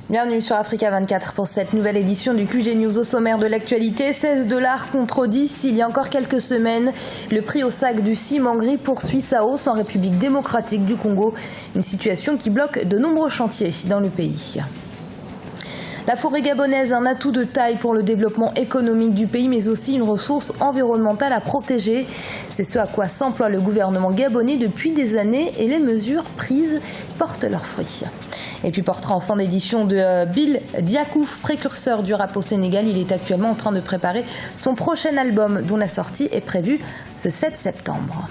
Bienvenue sur Africa 24 pour cette nouvelle édition du QG News. Au sommaire de l'actualité, 16 $ contre 10 il y a encore quelques semaines. Le prix au sac du ciment gris poursuit sa hausse en République démocratique du Congo. Une situation qui bloque de nombreux chantiers dans le pays. La forêt gabonaise, un atout de taille pour le développement économique du pays, mais aussi une ressource environnementale à protéger. C'est ce à quoi s'emploie le gouvernement gabonais depuis des années et les mesures prises portent leurs fruits. Et puis portrait en fin d'édition de Bill Diakouf, précurseur du rap au Sénégal. Il est actuellement en train de préparer son prochain album dont la sortie est prévue ce 7 septembre.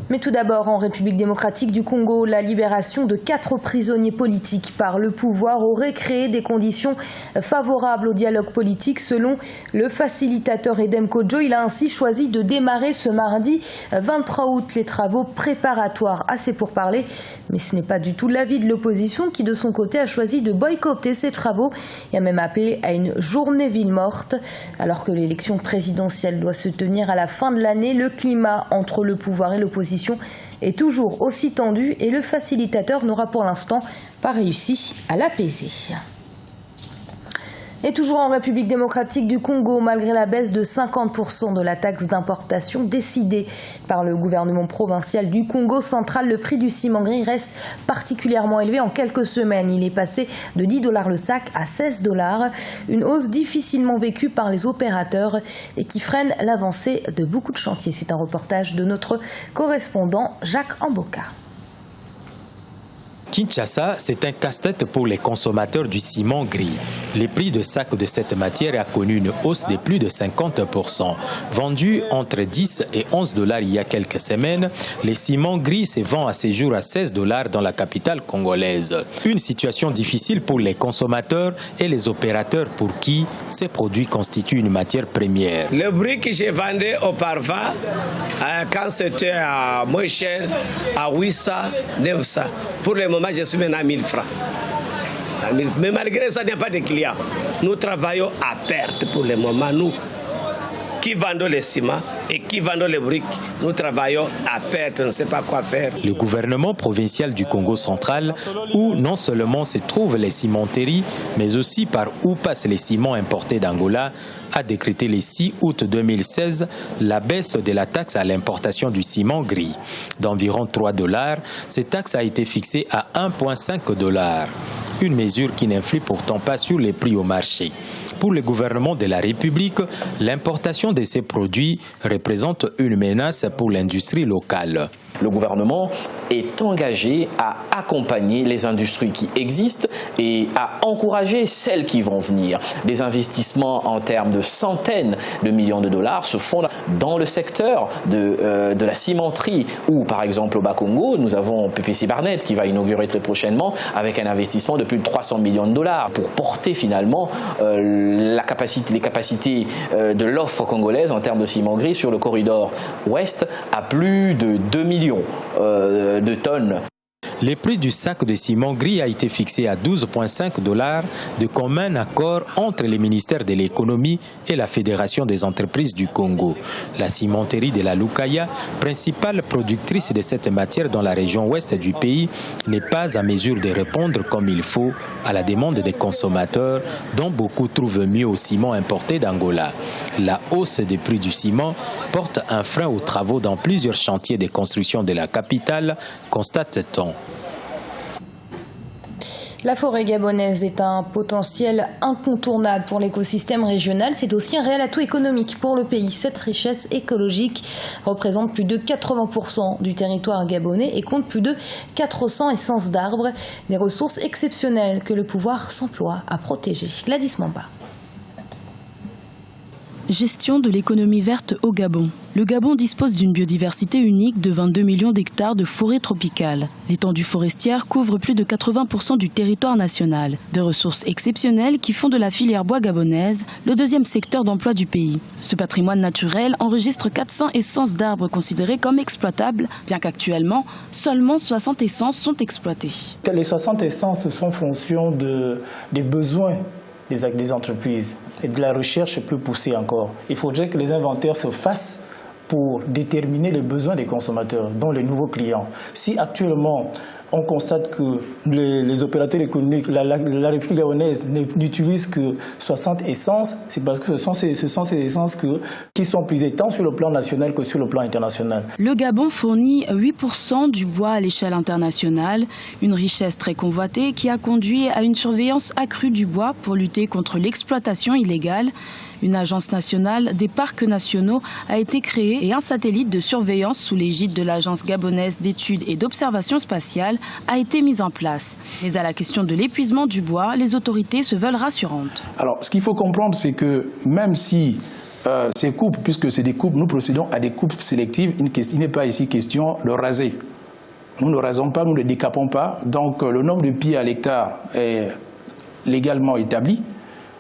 Mais tout d'abord, en République démocratique du Congo, la libération de 4 prisonniers politiques par le pouvoir aurait créé des conditions favorables au dialogue politique. Selon le facilitateur Edem Kodjo, il a ainsi choisi de démarrer ce mardi 23 août les travaux préparatoires à ces pourparlers. Mais ce n'est pas du tout l'avis de l'opposition qui, de son côté, a choisi de boycotter ces travaux et a même appelé à une journée ville morte. Alors que l'élection présidentielle doit se tenir à la fin de l'année, le climat entre le pouvoir et l'opposition est toujours aussi tendu et le facilitateur n'aura pour l'instant pas réussi à l'apaiser. Et toujours en République démocratique du Congo, malgré la baisse de 50% de la taxe d'importation décidée par le gouvernement provincial du Congo central, le prix du ciment gris reste particulièrement élevé. En quelques semaines, il est passé de 10 $ le sac à 16 $. Une hausse difficilement vécue par les opérateurs et qui freine l'avancée de beaucoup de chantiers. C'est un reportage de notre correspondant Jacques Amboka. Kinshasa, c'est un casse-tête pour les consommateurs du ciment gris. Le prix de sac de cette matière a connu une hausse de plus de 50%. Vendu entre 10 et 11 $ il y a quelques semaines, le ciment gris se vend à ce jour à 16 $ dans la capitale congolaise. Une situation difficile pour les consommateurs et les opérateurs pour qui ces produits constituent une matière première. Le bruit que j'ai vendu auparavant, quand c'était à moins cher, à 800, 900. Pour le moment, je suis maintenant à 1000 francs. Mais malgré ça, il n'y a pas de clients. Nous travaillons à perte pour le moment. Nous qui vendons les ciments et qui vendons les briques, nous travaillons à perte, on ne sait pas quoi faire. Le gouvernement provincial du Congo central, où non seulement se trouvent les cimenteries, mais aussi par où passent les ciments importés d'Angola, a décrété le 6 août 2016 la baisse de la taxe à l'importation du ciment gris. D'environ 3 $, cette taxe a été fixée à 1,5 $. Une mesure qui n'influe pourtant pas sur les prix au marché. Pour le gouvernement de la République, l'importation de ces produits représente une menace pour l'industrie locale. Le gouvernement est engagé à accompagner les industries qui existent et à encourager celles qui vont venir. Des investissements en termes de centaines de millions de dollars se font dans le secteur de la cimenterie ou par exemple au Bas-Congo, nous avons PPC Barnett qui va inaugurer très prochainement avec un investissement de plus de 300 millions de dollars pour porter finalement les capacités de l'offre congolaise en termes de ciment gris sur le corridor ouest à plus de 2 millions de tonnes. Le prix du sac de ciment gris a été fixé à 12,5 $ de commun accord entre le ministère de l'économie et la Fédération des entreprises du Congo. La cimenterie de la Lukaya, principale productrice de cette matière dans la région ouest du pays, n'est pas à mesure de répondre comme il faut à la demande des consommateurs, dont beaucoup trouvent mieux au ciment importé d'Angola. La hausse des prix du ciment porte un frein aux travaux dans plusieurs chantiers de construction de la capitale, constate-t-on. La forêt gabonaise est un potentiel incontournable pour l'écosystème régional. C'est aussi un réel atout économique pour le pays. Cette richesse écologique représente plus de 80% du territoire gabonais et compte plus de 400 essences d'arbres, des ressources exceptionnelles que le pouvoir s'emploie à protéger. Gladys Mamba. Gestion de l'économie verte au Gabon. Le Gabon dispose d'une biodiversité unique de 22 millions d'hectares de forêts tropicales. L'étendue forestière couvre plus de 80% du territoire national. Des ressources exceptionnelles qui font de la filière bois gabonaise le deuxième secteur d'emploi du pays. Ce patrimoine naturel enregistre 400 essences d'arbres considérées comme exploitables, bien qu'actuellement, seulement 60 essences sont exploitées. Les 60 essences sont fonction des besoins des entreprises et de la recherche plus poussée encore. Il faudrait que les inventaires se fassent pour déterminer les besoins des consommateurs, dont les nouveaux clients. Si actuellement on constate que les opérateurs économiques, la République gabonaise n'utilise que 60 essences, c'est parce que ce sont ces essences qui sont prisées tant sur le plan national que sur le plan international. Le Gabon fournit 8% du bois à l'échelle internationale, une richesse très convoitée qui a conduit à une surveillance accrue du bois pour lutter contre l'exploitation illégale. Une agence nationale des parcs nationaux a été créée et un satellite de surveillance sous l'égide de l'Agence gabonaise d'études et d'observation spatiale a été mis en place. Mais à la question de l'épuisement du bois, les autorités se veulent rassurantes. Alors, ce qu'il faut comprendre, c'est que même si ces coupes, puisque c'est des coupes, nous procédons à des coupes sélectives, il n'est pas ici question de raser. Nous ne rasons pas, nous ne décapons pas. Donc, le nombre de pieds à l'hectare est légalement établi.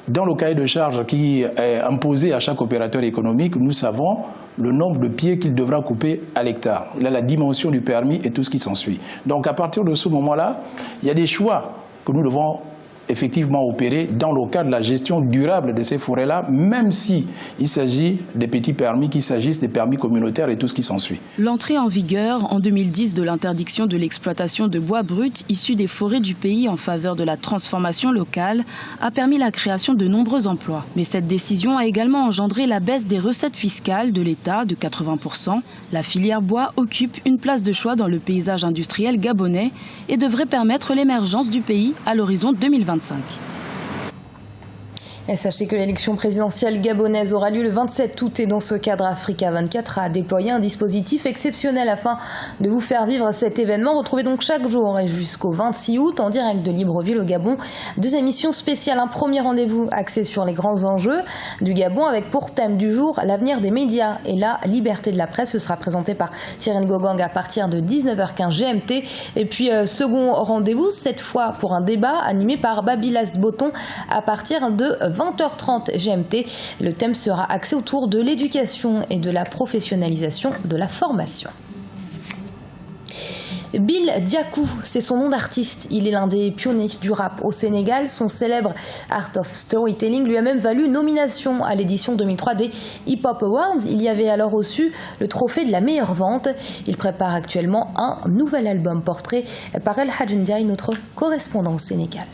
Dans le cahier de charge qui est imposé à chaque opérateur économique, nous savons le nombre de pieds qu'il devra couper à l'hectare. Il a la dimension du permis et tout ce qui s'ensuit. Donc à partir de ce moment-là, il y a des choix que nous devons effectivement opérer dans le cadre de la gestion durable de ces forêts-là, même s'il s'agit des petits permis, qu'il s'agisse des permis communautaires et tout ce qui s'ensuit. L'entrée en vigueur en 2010 de l'interdiction de l'exploitation de bois brut issus des forêts du pays en faveur de la transformation locale a permis la création de nombreux emplois. Mais cette décision a également engendré la baisse des recettes fiscales de l'État de 80%. La filière bois occupe une place de choix dans le paysage industriel gabonais et devrait permettre l'émergence du pays à l'horizon 2025. Et sachez que l'élection présidentielle gabonaise aura lieu le 27 août et dans ce cadre, Africa 24 a déployé un dispositif exceptionnel afin de vous faire vivre cet événement. Retrouvez donc chaque jour et jusqu'au 26 août en direct de Libreville au Gabon 2 émissions spéciales. Un premier rendez-vous axé sur les grands enjeux du Gabon avec pour thème du jour l'avenir des médias et la liberté de la presse. Ce sera présenté par Thierry Ngogang à partir de 19h15 GMT. Et puis second rendez-vous, cette fois pour un débat animé par Babylas Boton à partir de 20h30 GMT. Le thème sera axé autour de l'éducation et de la professionnalisation de la formation. Bill Diakou, c'est son nom d'artiste. Il est l'un des pionniers du rap au Sénégal. Son célèbre Art of Storytelling lui a même valu nomination à l'édition 2003 des Hip Hop Awards. Il y avait alors reçu le trophée de la meilleure vente. Il prépare actuellement un nouvel album portrait par El Hadj Ndiaye, notre correspondant au Sénégal.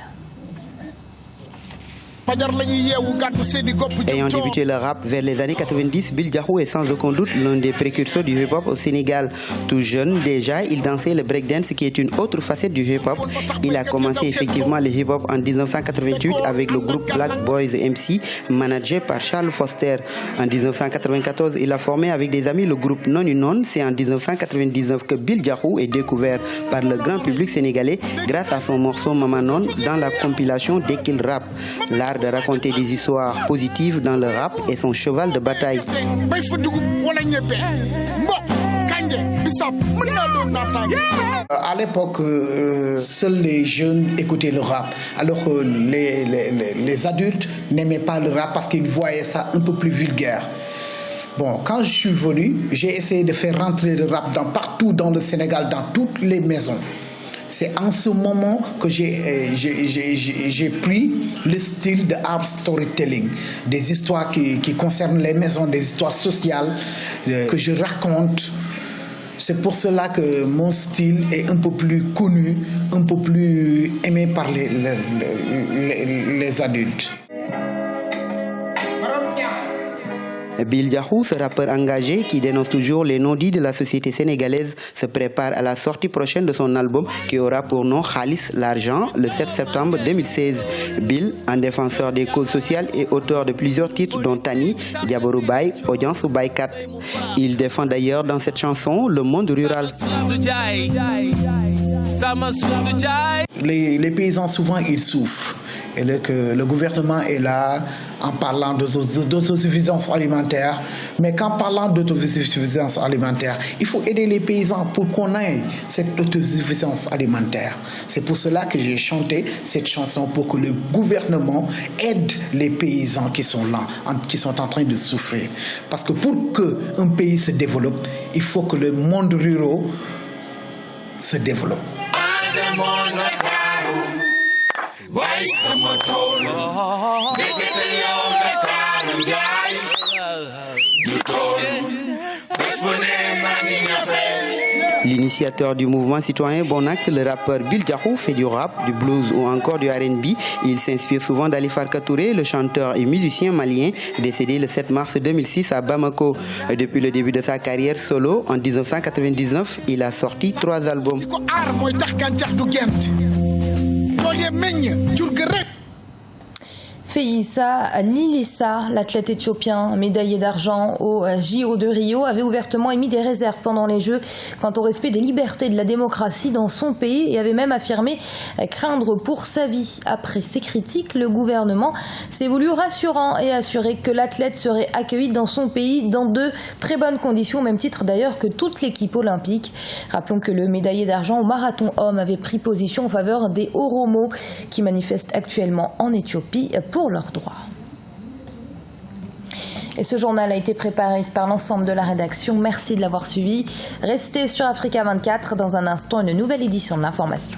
Ayant débuté le rap vers les années 90, Bill Diakou est sans aucun doute l'un des précurseurs du hip-hop au Sénégal. Tout jeune, déjà, il dansait le breakdance qui est une autre facette du hip-hop. Il a commencé effectivement le hip-hop en 1988 avec le groupe Black Boys MC, managé par Charles Foster. En 1994, il a formé avec des amis le groupe Non Unknown. C'est en 1999 que Bill Diakou est découvert par le grand public sénégalais grâce à son morceau Mamanon dans la compilation Dès qu'il rappe. L'art de raconter des histoires positives dans le rap est son cheval de bataille. À l'époque, seuls les jeunes écoutaient le rap, alors que les adultes n'aimaient pas le rap parce qu'ils voyaient ça un peu plus vulgaire. Bon, quand je suis venu, j'ai essayé de faire rentrer le rap partout dans le Sénégal, dans toutes les maisons. C'est en ce moment que j'ai pris le style de art storytelling, des histoires qui concernent les maisons, des histoires sociales que je raconte. C'est pour cela que mon style est un peu plus connu, un peu plus aimé par les adultes. Bill Diakou, ce rappeur engagé qui dénonce toujours les non-dits de la société sénégalaise, se prépare à la sortie prochaine de son album qui aura pour nom Khalis l'argent le 7 septembre 2016. Bill, un défenseur des causes sociales et auteur de plusieurs titres dont Tani, Diaborou Bay, Audience ou Baykat. Il défend d'ailleurs dans cette chanson le monde rural. Les paysans souvent ils souffrent et le gouvernement est là en parlant d'autosuffisance alimentaire, mais qu'en parlant d'autosuffisance alimentaire, il faut aider les paysans pour qu'on ait cette autosuffisance alimentaire. C'est pour cela que j'ai chanté cette chanson, pour que le gouvernement aide les paysans qui sont là, qui sont en train de souffrir. Parce que pour qu'un pays se développe, il faut que le monde rural se développe. L'initiateur du mouvement citoyen Bon Acte, le rappeur Bill Diakhou, fait du rap, du blues ou encore du R&B. Il s'inspire souvent d'Ali Farka Touré, le chanteur et musicien malien, décédé le 7 mars 2006 à Bamako. Depuis le début de sa carrière solo, en 1999, il a sorti 3 albums. Feïssa Lilessa, l'athlète éthiopien médaillé d'argent au JO de Rio, avait ouvertement émis des réserves pendant les Jeux quant au respect des libertés et de la démocratie dans son pays et avait même affirmé craindre pour sa vie. Après ces critiques, le gouvernement s'est voulu rassurant et assuré que l'athlète serait accueilli dans son pays dans de très bonnes conditions, au même titre d'ailleurs que toute l'équipe olympique. Rappelons que le médaillé d'argent au marathon homme avait pris position en faveur des Oromo qui manifestent actuellement en Éthiopie pour leurs droits. Et ce journal a été préparé par l'ensemble de la rédaction. Merci de l'avoir suivi. Restez sur Africa 24. Dans un instant, une nouvelle édition de l'information.